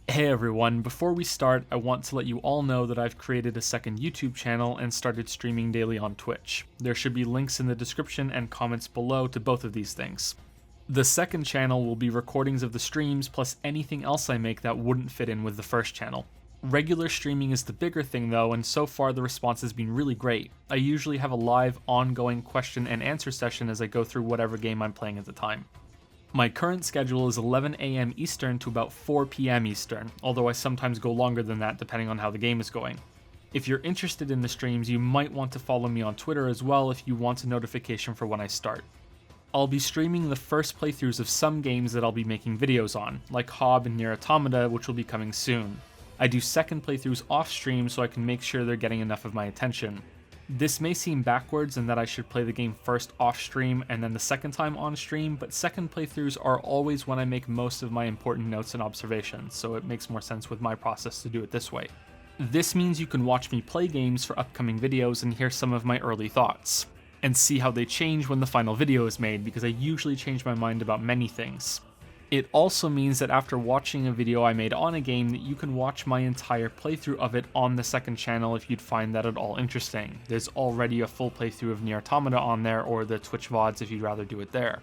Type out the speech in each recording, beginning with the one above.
Hey everyone, before we start, I want to let you all know that I've created a second YouTube channel and started streaming daily on Twitch. There should be links in the description and comments below to both of these things. The second channel will be recordings of the streams plus anything else I make that wouldn't fit in with the first channel. Regular streaming is the bigger thing though, and so far the response has been really great. I usually have a live, ongoing question and answer session as I go through whatever game I'm playing at the time. My current schedule is 11 AM Eastern to about 4 PM Eastern, although I sometimes go longer than that depending on how the game is going. If you're interested in the streams, you might want to follow me on Twitter as well if you want a notification for when I start. I'll be streaming the first playthroughs of some games that I'll be making videos on, like Hob and Nier Automata, which will be coming soon. I do second playthroughs off stream so I can make sure they're getting enough of my attention. This may seem backwards in that I should play the game first off stream and then the second time on stream, but second playthroughs are always when I make most of my important notes and observations, so it makes more sense with my process to do it this way. This means you can watch me play games for upcoming videos and hear some of my early thoughts, and see how they change when the final video is made, because I usually change my mind about many things. It also means that after watching a video I made on a game, that you can watch my entire playthrough of it on the second channel if you'd find that at all interesting. There's already a full playthrough of Nier Automata on there, or the Twitch VODs if you'd rather do it there.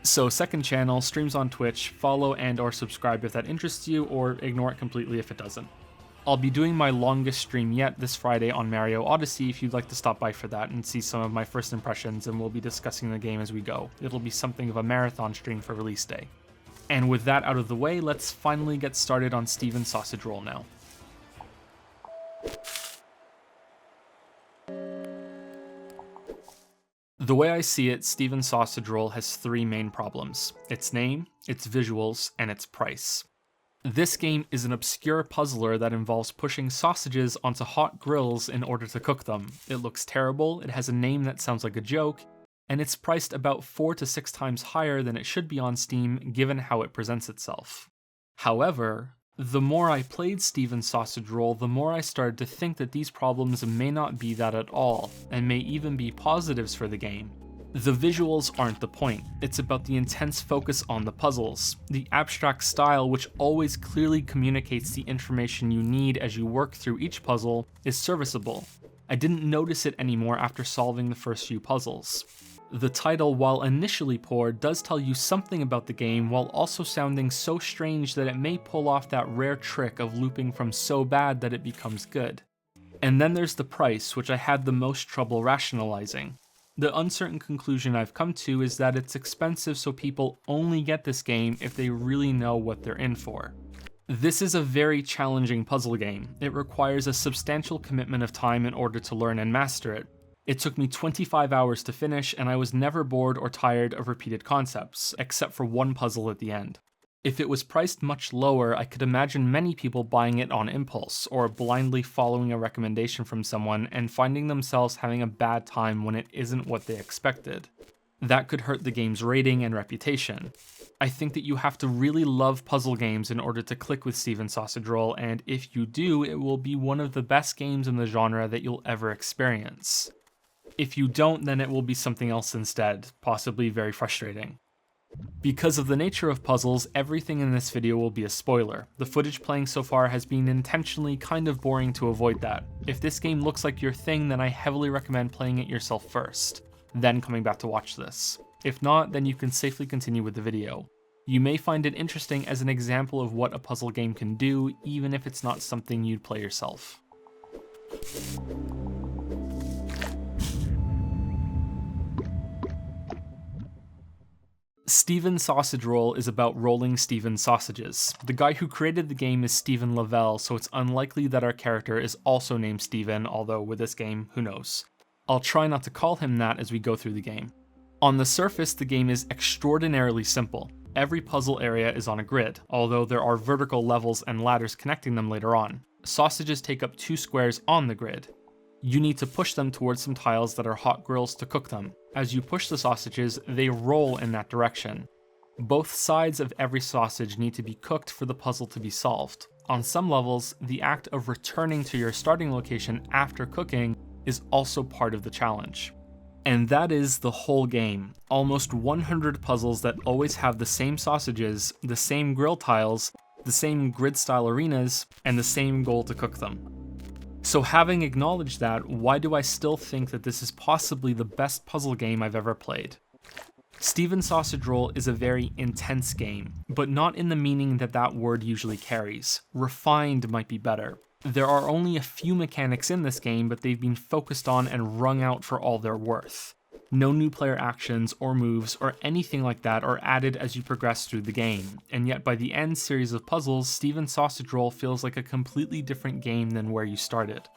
So second channel, streams on Twitch, follow and or subscribe if that interests you, or ignore it completely if it doesn't. I'll be doing my longest stream yet this Friday on Mario Odyssey if you'd like to stop by for that and see some of my first impressions, and we'll be discussing the game as we go. It'll be something of a marathon stream for release day. And with that out of the way, let's finally get started on Steven Sausage Roll now. The way I see it, Steven Sausage Roll has three main problems: its name, its visuals, and its price. This game is an obscure puzzler that involves pushing sausages onto hot grills in order to cook them. It looks terrible, it has a name that sounds like a joke, and it's priced about 4 to 6 times higher than it should be on Steam given how it presents itself. However, the more I played Steven Sausage Roll, the more I started to think that these problems may not be that at all, and may even be positives for the game. The visuals aren't the point, it's about the intense focus on the puzzles. The abstract style, which always clearly communicates the information you need as you work through each puzzle, is serviceable. I didn't notice it anymore after solving the first few puzzles. The title, while initially poor, does tell you something about the game while also sounding so strange that it may pull off that rare trick of looping from so bad that it becomes good. And then there's the price, which I had the most trouble rationalizing. The uncertain conclusion I've come to is that it's expensive, so people only get this game if they really know what they're in for. This is a very challenging puzzle game. It requires a substantial commitment of time in order to learn and master it. It took me 25 hours to finish, and I was never bored or tired of repeated concepts, except for one puzzle at the end. If it was priced much lower, I could imagine many people buying it on impulse, or blindly following a recommendation from someone and finding themselves having a bad time when it isn't what they expected. That could hurt the game's rating and reputation. I think that you have to really love puzzle games in order to click with Steven Sausage Roll, and if you do, it will be one of the best games in the genre that you'll ever experience. If you don't, then it will be something else instead, possibly very frustrating. Because of the nature of puzzles, everything in this video will be a spoiler. The footage playing so far has been intentionally kind of boring to avoid that. If this game looks like your thing, then I heavily recommend playing it yourself first, then coming back to watch this. If not, then you can safely continue with the video. You may find it interesting as an example of what a puzzle game can do, even if it's not something you'd play yourself. Steven Sausage Roll is about rolling Steven sausages. The guy who created the game is Stephen Lavelle, so it's unlikely that our character is also named Steven, although with this game, who knows. I'll try not to call him that as we go through the game. On the surface, the game is extraordinarily simple. Every puzzle area is on a grid, although there are vertical levels and ladders connecting them later on. Sausages take up 2 squares on the grid. You need to push them towards some tiles that are hot grills to cook them. As you push the sausages, they roll in that direction. Both sides of every sausage need to be cooked for the puzzle to be solved. On some levels, the act of returning to your starting location after cooking is also part of the challenge. And that is the whole game. Almost 100 puzzles that always have the same sausages, the same grill tiles, the same grid-style arenas, and the same goal to cook them. So having acknowledged that, why do I still think that this is possibly the best puzzle game I've ever played? Stephen Sausage Roll is a very intense game, but not in the meaning that that word usually carries. Refined might be better. There are only a few mechanics in this game, but they've been focused on and wrung out for all they're worth. No new player actions or moves or anything like that are added as you progress through the game, and yet by the end series of puzzles, Stephen Sausage Roll feels like a completely different game than where you started.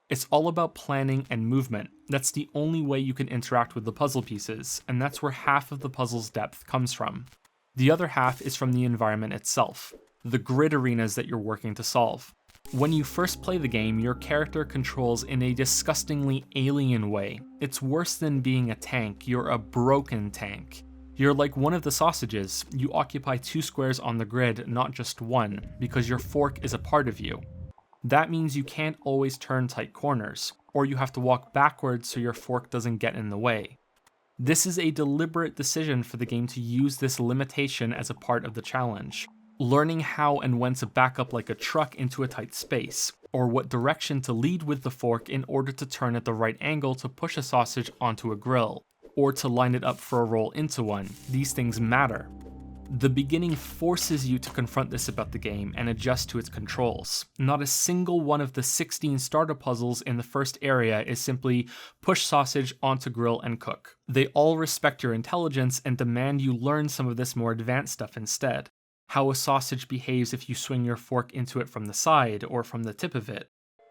It's all about planning and movement. That's the only way you can interact with the puzzle pieces, and that's where half of the puzzle's depth comes from. The other half is from the environment itself, the grid arenas that you're working to solve. When you first play the game, your character controls in a disgustingly alien way. It's worse than being a tank, you're a broken tank. You're like one of the sausages. You occupy 2 squares on the grid, not just one, because your fork is a part of you. That means you can't always turn tight corners, or you have to walk backwards so your fork doesn't get in the way. This is a deliberate decision for the game to use this limitation as a part of the challenge. Learning how and when to back up like a truck into a tight space, or what direction to lead with the fork in order to turn at the right angle to push a sausage onto a grill, or to line it up for a roll into one. These things matter. The beginning forces you to confront this about the game and adjust to its controls. Not a single one of the 16 starter puzzles in the first area is simply push sausage onto grill and cook. They all respect your intelligence and demand you learn some of this more advanced stuff instead. How a sausage behaves if you swing your fork into it from the side or from the tip of it.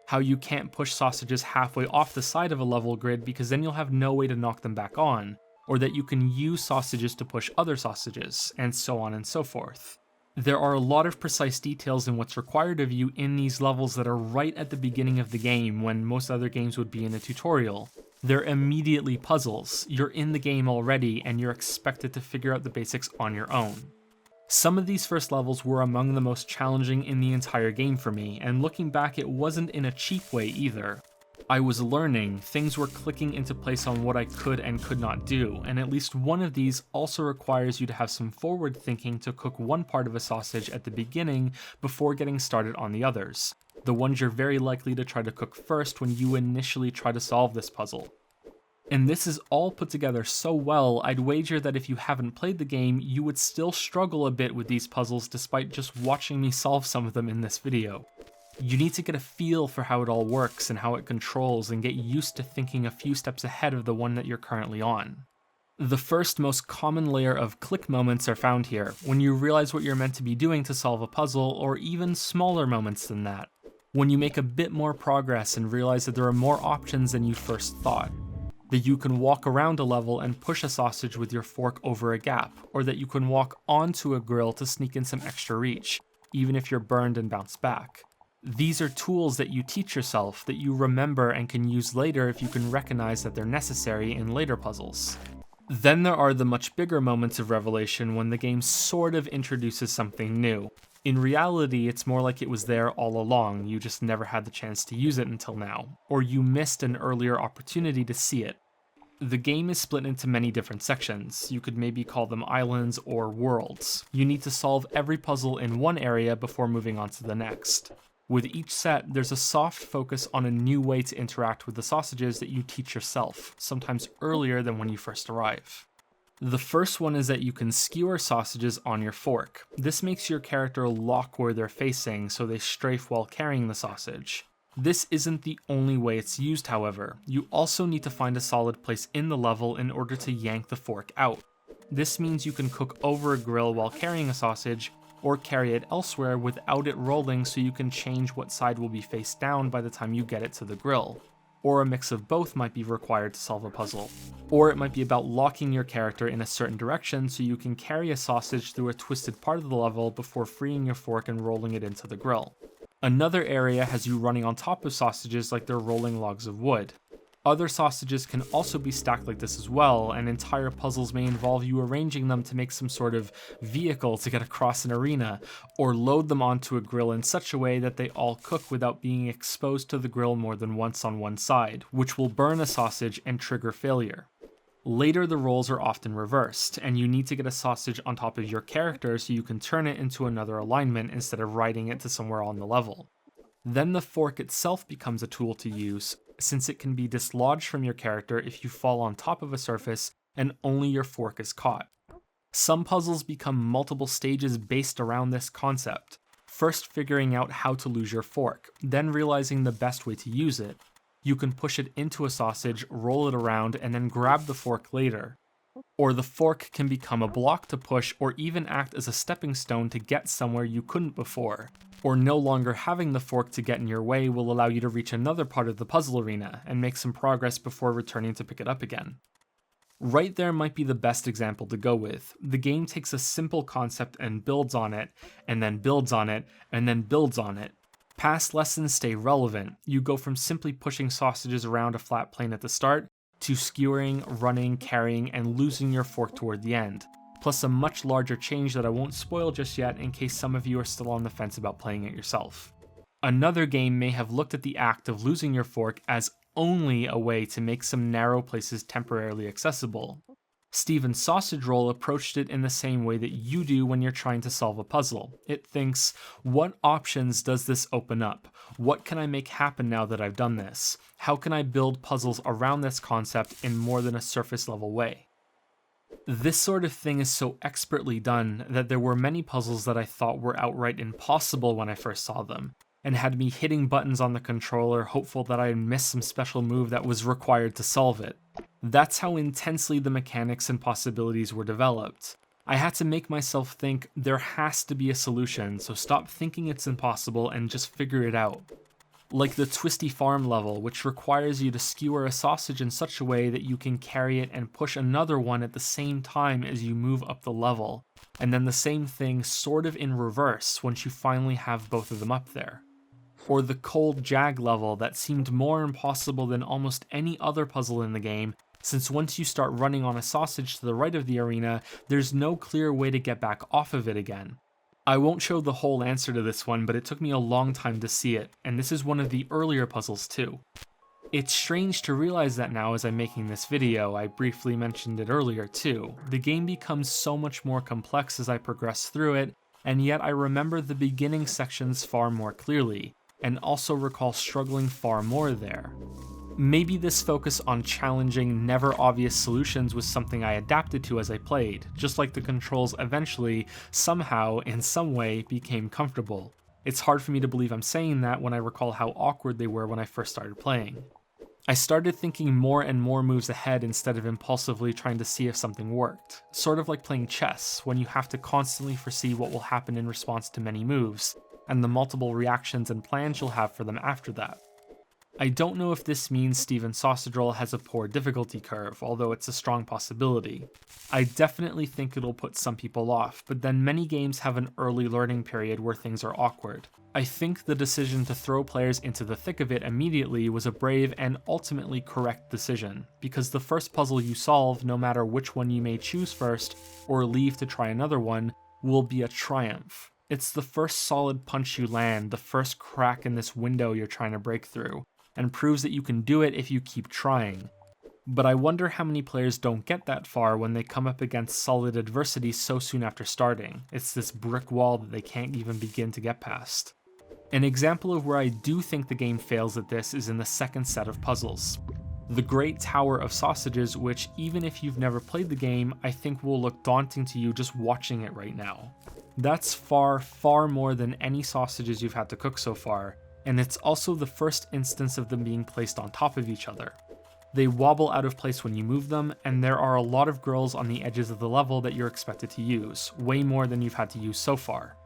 How you can't push sausages halfway off the side of a level grid because then you'll have no way to knock them back on, or that you can use sausages to push other sausages, and so on and so forth. There are a lot of precise details in what's required of you in these levels that are right at the beginning of the game when most other games would be in a tutorial. They're immediately puzzles. You're in the game already and you're expected to figure out the basics on your own. Some of these first levels were among the most challenging in the entire game for me, and looking back it wasn't in a cheap way either. I was learning, things were clicking into place on what I could and could not do, and at least one of these also requires you to have some forward thinking to cook one part of a sausage at the beginning before getting started on the others, the ones you're very likely to try to cook first when you initially try to solve this puzzle. And this is all put together so well, I'd wager that if you haven't played the game, you would still struggle a bit with these puzzles despite just watching me solve some of them in this video. You need to get a feel for how it all works and how it controls and get used to thinking a few steps ahead of the one that you're currently on. The first most common layer of click moments are found here, when you realize what you're meant to be doing to solve a puzzle, or even smaller moments than that, when you make a bit more progress and realize that there are more options than you first thought. That you can walk around a level and push a sausage with your fork over a gap, or that you can walk onto a grill to sneak in some extra reach, even if you're burned and bounce back. These are tools that you teach yourself, that you remember and can use later if you can recognize that they're necessary in later puzzles. Then there are the much bigger moments of revelation when the game sort of introduces something new. In reality, it's more like it was there all along, you just never had the chance to use it until now, or you missed an earlier opportunity to see it. The game is split into many different sections. You could maybe call them islands or worlds. You need to solve every puzzle in one area before moving on to the next. With each set, there's a soft focus on a new way to interact with the sausages that you teach yourself, sometimes earlier than when you first arrive. The first one is that you can skewer sausages on your fork. This makes your character lock where they're facing so they strafe while carrying the sausage. This isn't the only way it's used, however. You also need to find a solid place in the level in order to yank the fork out. This means you can cook over a grill while carrying a sausage, or carry it elsewhere without it rolling so you can change what side will be face down by the time you get it to the grill. Or a mix of both might be required to solve a puzzle. Or it might be about locking your character in a certain direction so you can carry a sausage through a twisted part of the level before freeing your fork and rolling it into the grill. Another area has you running on top of sausages like they're rolling logs of wood. Other sausages can also be stacked like this as well, and entire puzzles may involve you arranging them to make some sort of vehicle to get across an arena, or load them onto a grill in such a way that they all cook without being exposed to the grill more than once on one side, which will burn a sausage and trigger failure. Later, the roles are often reversed, and you need to get a sausage on top of your character so you can turn it into another alignment instead of riding it to somewhere on the level. Then the fork itself becomes a tool to use, since it can be dislodged from your character if you fall on top of a surface and only your fork is caught. Some puzzles become multiple stages based around this concept, first figuring out how to lose your fork, then realizing the best way to use it. You can push it into a sausage, roll it around, and then grab the fork later. Or the fork can become a block to push or even act as a stepping stone to get somewhere you couldn't before. Or no longer having the fork to get in your way will allow you to reach another part of the puzzle arena and make some progress before returning to pick it up again. Right there might be the best example to go with. The game takes a simple concept and builds on it, and then builds on it, and then builds on it. Past lessons stay relevant. You go from simply pushing sausages around a flat plane at the start, to skewering, running, carrying, and losing your fork toward the end, plus a much larger change that I won't spoil just yet in case some of you are still on the fence about playing it yourself. Another game may have looked at the act of losing your fork as only a way to make some narrow places temporarily accessible. Steven's Sausage Roll approached it in the same way that you do when you're trying to solve a puzzle. It thinks, what options does this open up? What can I make happen now that I've done this? How can I build puzzles around this concept in more than a surface level way? This sort of thing is so expertly done that there were many puzzles that I thought were outright impossible when I first saw them, and had me hitting buttons on the controller hopeful that I had missed some special move that was required to solve it. That's how intensely the mechanics and possibilities were developed. I had to make myself think there has to be a solution, so stop thinking it's impossible and just figure it out. Like the Twisty Farm level, which requires you to skewer a sausage in such a way that you can carry it and push another one at the same time as you move up the level, and then the same thing sort of in reverse once you finally have both of them up there. Or the Cold Jag level that seemed more impossible than almost any other puzzle in the game, since once you start running on a sausage to the right of the arena, there's no clear way to get back off of it again. I won't show the whole answer to this one, but it took me a long time to see it, and this is one of the earlier puzzles too. It's strange to realize that now as I'm making this video. I briefly mentioned it earlier too. The game becomes so much more complex as I progress through it, and yet I remember the beginning sections far more clearly, and also recall struggling far more there. Maybe this focus on challenging, never obvious solutions was something I adapted to as I played, just like the controls eventually, somehow, in some way, became comfortable. It's hard for me to believe I'm saying that when I recall how awkward they were when I first started playing. I started thinking more and more moves ahead instead of impulsively trying to see if something worked. Sort of like playing chess, when you have to constantly foresee what will happen in response to many moves, and the multiple reactions and plans you'll have for them after that. I don't know if this means Steven's Sausage Roll has a poor difficulty curve, although it's a strong possibility. I definitely think it'll put some people off, but then many games have an early learning period where things are awkward. I think the decision to throw players into the thick of it immediately was a brave and ultimately correct decision, because the first puzzle you solve, no matter which one you may choose first, or leave to try another one, will be a triumph. It's the first solid punch you land, the first crack in this window you're trying to break through, and proves that you can do it if you keep trying. But I wonder how many players don't get that far when they come up against solid adversity so soon after starting. It's this brick wall that they can't even begin to get past. An example of where I do think the game fails at this is in the second set of puzzles. The Great Tower of Sausages, which even if you've never played the game, I think will look daunting to you just watching it right now. That's far, far more than any sausages you've had to cook so far, and it's also the first instance of them being placed on top of each other. They wobble out of place when you move them, and there are a lot of grills on the edges of the level that you're expected to use, way more than you've had to use so far.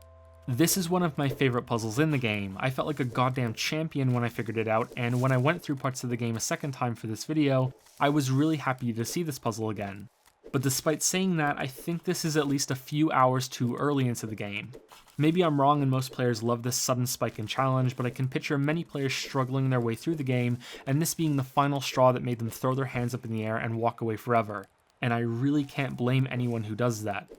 This is one of my favorite puzzles in the game. I felt like a goddamn champion when I figured it out, and when I went through parts of the game a second time for this video, I was really happy to see this puzzle again. But despite saying that, I think this is at least a few hours too early into the game. Maybe I'm wrong and most players love this sudden spike in challenge, but I can picture many players struggling their way through the game, and this being the final straw that made them throw their hands up in the air and walk away forever. And I really can't blame anyone who does that.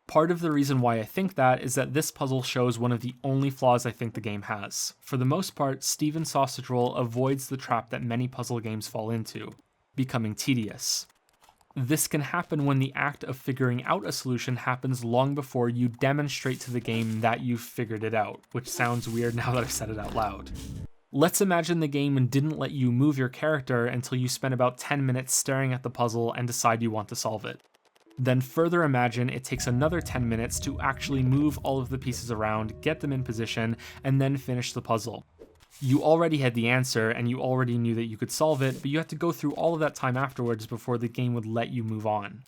Part of the reason why I think that is that this puzzle shows one of the only flaws I think the game has. For the most part, Steven's Sausage Roll avoids the trap that many puzzle games fall into, becoming tedious. This can happen when the act of figuring out a solution happens long before you demonstrate to the game that you've figured it out, which sounds weird now that I've said it out loud. Let's imagine the game didn't let you move your character until you spent about 10 minutes staring at the puzzle and decide you want to solve it. Then further imagine it takes another 10 minutes to actually move all of the pieces around, get them in position, and then finish the puzzle. You already had the answer and you already knew that you could solve it, but you had to go through all of that time afterwards before the game would let you move on.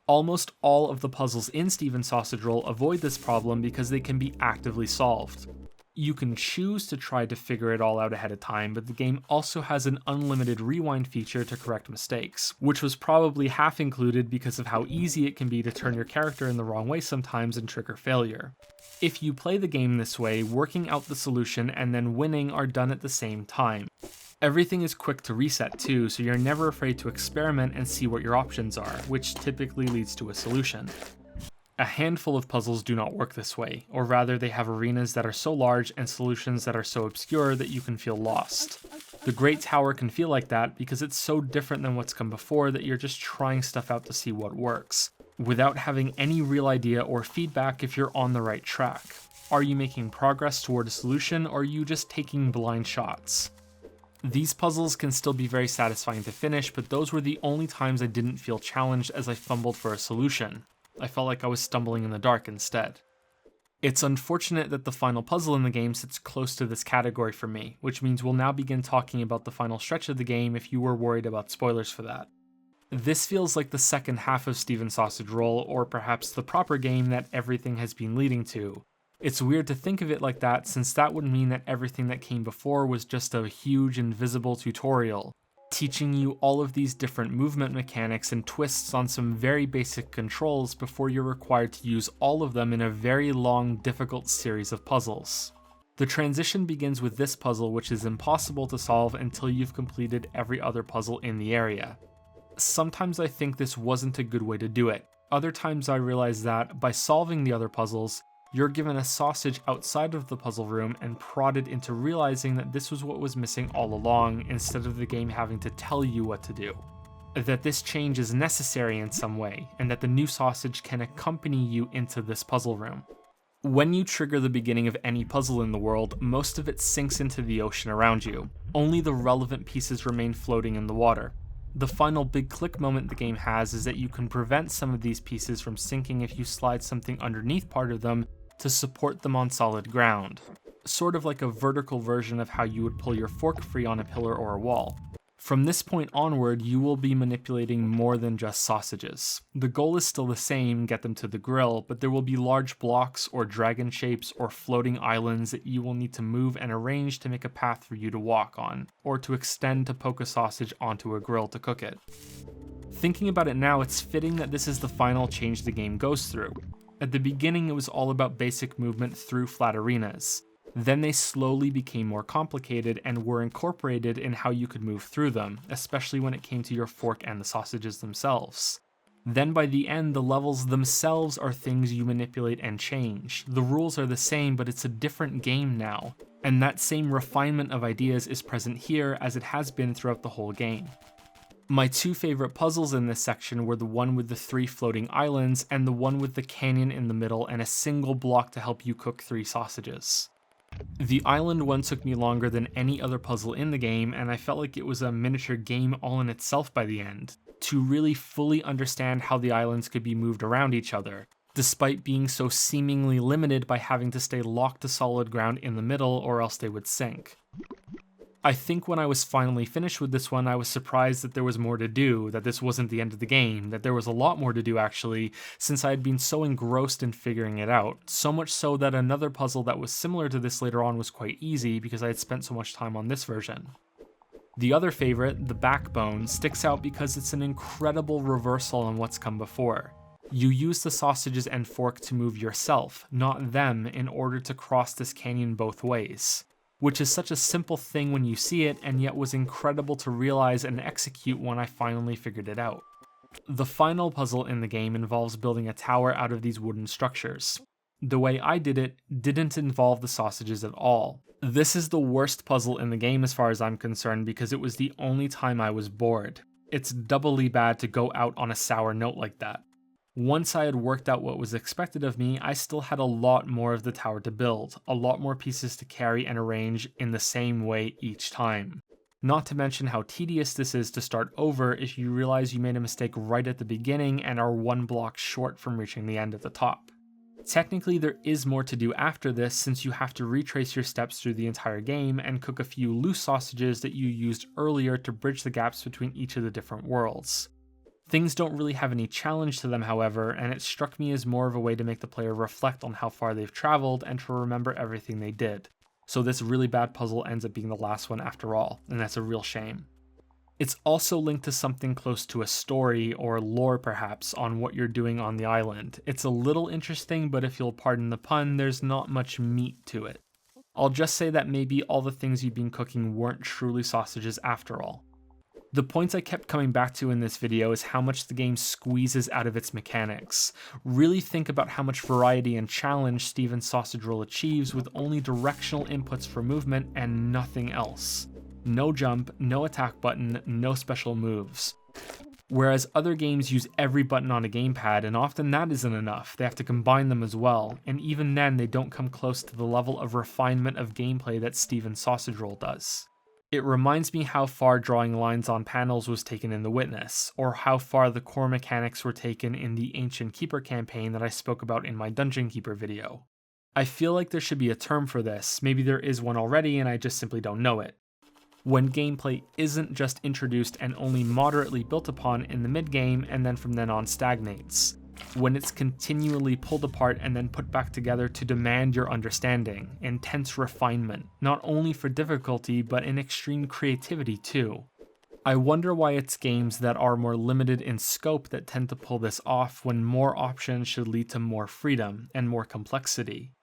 Almost all of the puzzles in Stephen Sausage Roll avoid this problem because they can be actively solved. You can choose to try to figure it all out ahead of time, but the game also has an unlimited rewind feature to correct mistakes, which was probably half included because of how easy it can be to turn your character in the wrong way sometimes and trigger failure. If you play the game this way, working out the solution and then winning are done at the same time. Everything is quick to reset too, so you're never afraid to experiment and see what your options are, which typically leads to a solution. A handful of puzzles do not work this way, or rather they have arenas that are so large and solutions that are so obscure that you can feel lost. The Great Tower can feel like that because it's so different than what's come before that you're just trying stuff out to see what works, without having any real idea or feedback if you're on the right track. Are you making progress toward a solution, or are you just taking blind shots? These puzzles can still be very satisfying to finish, but those were the only times I didn't feel challenged as I fumbled for a solution. I felt like I was stumbling in the dark instead. It's unfortunate that the final puzzle in the game sits close to this category for me, which means we'll now begin talking about the final stretch of the game if you were worried about spoilers for that. This feels like the second half of Stephen Sausage Roll, or perhaps the proper game that everything has been leading to. It's weird to think of it like that, since that would mean that everything that came before was just a huge invisible tutorial, teaching you all of these different movement mechanics and twists on some very basic controls before you're required to use all of them in a very long, difficult series of puzzles. The transition begins with this puzzle, which is impossible to solve until you've completed every other puzzle in the area. Sometimes I think this wasn't a good way to do it. Other times I realize that, by solving the other puzzles, you're given a sausage outside of the puzzle room and prodded into realizing that this was what was missing all along, instead of the game having to tell you what to do. That this change is necessary in some way, and that the new sausage can accompany you into this puzzle room. When you trigger the beginning of any puzzle in the world, most of it sinks into the ocean around you. Only the relevant pieces remain floating in the water. The final big click moment the game has is that you can prevent some of these pieces from sinking if you slide something underneath part of them to support them on solid ground, sort of like a vertical version of how you would pull your fork free on a pillar or a wall. From this point onward, you will be manipulating more than just sausages. The goal is still the same, get them to the grill, but there will be large blocks or dragon shapes or floating islands that you will need to move and arrange to make a path for you to walk on, or to extend to poke a sausage onto a grill to cook it. Thinking about it now, it's fitting that this is the final change the game goes through. At the beginning, it was all about basic movement through flat arenas. Then they slowly became more complicated and were incorporated in how you could move through them, especially when it came to your fork and the sausages themselves. Then by the end, the levels themselves are things you manipulate and change. The rules are the same, but it's a different game now, and that same refinement of ideas is present here as it has been throughout the whole game. My two favorite puzzles in this section were the one with the 3 floating islands and the one with the canyon in the middle and a single block to help you cook 3 sausages. The island one took me longer than any other puzzle in the game, and I felt like it was a miniature game all in itself by the end, to really fully understand how the islands could be moved around each other, despite being so seemingly limited by having to stay locked to solid ground in the middle or else they would sink. I think when I was finally finished with this one, I was surprised that there was more to do, that this wasn't the end of the game, that there was a lot more to do actually, since I had been so engrossed in figuring it out, so much so that another puzzle that was similar to this later on was quite easy because I had spent so much time on this version. The other favorite, the backbone, sticks out because it's an incredible reversal on what's come before. You use the sausages and fork to move yourself, not them, in order to cross this canyon both ways, which is such a simple thing when you see it, and yet was incredible to realize and execute when I finally figured it out. The final puzzle in the game involves building a tower out of these wooden structures. The way I did it didn't involve the sausages at all. This is the worst puzzle in the game as far as I'm concerned because it was the only time I was bored. It's doubly bad to go out on a sour note like that. Once I had worked out what was expected of me, I still had a lot more of the tower to build, a lot more pieces to carry and arrange in the same way each time. Not to mention how tedious this is to start over if you realize you made a mistake right at the beginning and are one block short from reaching the end at the top. Technically, there is more to do after this since you have to retrace your steps through the entire game and cook a few loose sausages that you used earlier to bridge the gaps between each of the different worlds. Things don't really have any challenge to them, however, and it struck me as more of a way to make the player reflect on how far they've traveled and to remember everything they did. So this really bad puzzle ends up being the last one after all, and that's a real shame. It's also linked to something close to a story or lore perhaps on what you're doing on the island. It's a little interesting, but if you'll pardon the pun, there's not much meat to it. I'll just say that maybe all the things you've been cooking weren't truly sausages after all. The points I kept coming back to in this video is how much the game squeezes out of its mechanics. Really think about how much variety and challenge Steven's Sausage Roll achieves with only directional inputs for movement and nothing else. No jump, no attack button, no special moves. Whereas other games use every button on a gamepad, and often that isn't enough, they have to combine them as well, and even then they don't come close to the level of refinement of gameplay that Steven's Sausage Roll does. It reminds me how far drawing lines on panels was taken in The Witness, or how far the core mechanics were taken in the Ancient Keeper campaign that I spoke about in my Dungeon Keeper video. I feel like there should be a term for this, maybe there is one already and I just simply don't know it. When gameplay isn't just introduced and only moderately built upon in the mid-game and then from then on stagnates. When it's continually pulled apart and then put back together to demand your understanding, intense refinement, not only for difficulty but in extreme creativity too. I wonder why it's games that are more limited in scope that tend to pull this off when more options should lead to more freedom and more complexity.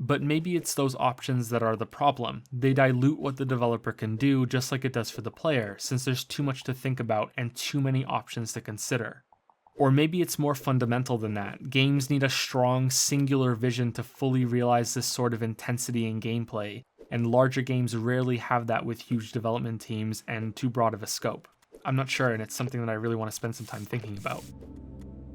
But maybe it's those options that are the problem. They dilute what the developer can do just like it does for the player, since there's too much to think about and too many options to consider. Or maybe it's more fundamental than that. Games need a strong, singular vision to fully realize this sort of intensity in gameplay, and larger games rarely have that with huge development teams and too broad of a scope. I'm not sure, and it's something that I really want to spend some time thinking about.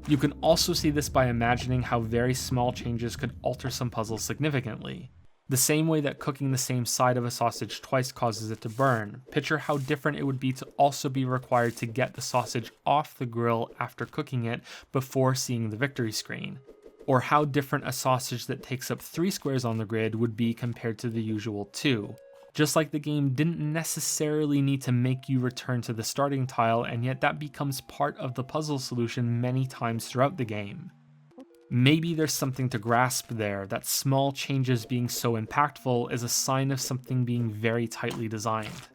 You can also see this by imagining how very small changes could alter some puzzles significantly. The same way that cooking the same side of a sausage twice causes it to burn, picture how different it would be to also be required to get the sausage off the grill after cooking it before seeing the victory screen. Or how different a sausage that takes up 3 squares on the grid would be compared to the usual 2. Just like the game didn't necessarily need to make you return to the starting tile, and yet that becomes part of the puzzle solution many times throughout the game. Maybe there's something to grasp there, that small changes being so impactful is a sign of something being very tightly designed.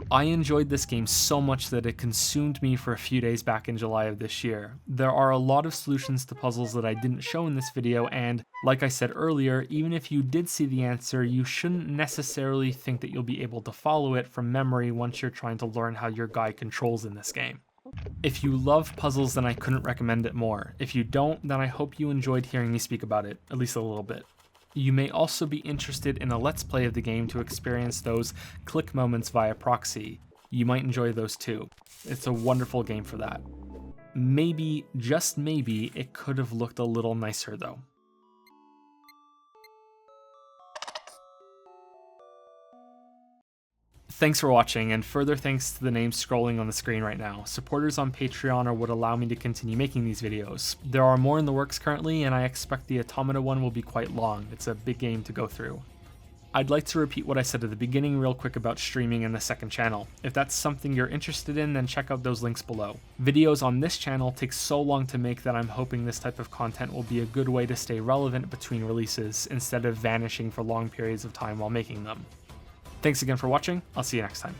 I enjoyed this game so much that it consumed me for a few days back in July of this year. There are a lot of solutions to puzzles that I didn't show in this video, and like I said earlier, even if you did see the answer, you shouldn't necessarily think that you'll be able to follow it from memory once you're trying to learn how your guy controls in this game. If you love puzzles, then I couldn't recommend it more. If you don't, then I hope you enjoyed hearing me speak about it, at least a little bit. You may also be interested in a let's play of the game to experience those click moments via proxy. You might enjoy those too. It's a wonderful game for that. Maybe, just maybe, it could have looked a little nicer though. Thanks for watching, and further thanks to the names scrolling on the screen right now. Supporters on Patreon are what allow me to continue making these videos. There are more in the works currently, and I expect the Automata one will be quite long. It's a big game to go through. I'd like to repeat what I said at the beginning real quick about streaming and the second channel. If that's something you're interested in, then check out those links below. Videos on this channel take so long to make that I'm hoping this type of content will be a good way to stay relevant between releases, instead of vanishing for long periods of time while making them. Thanks again for watching, I'll see you next time.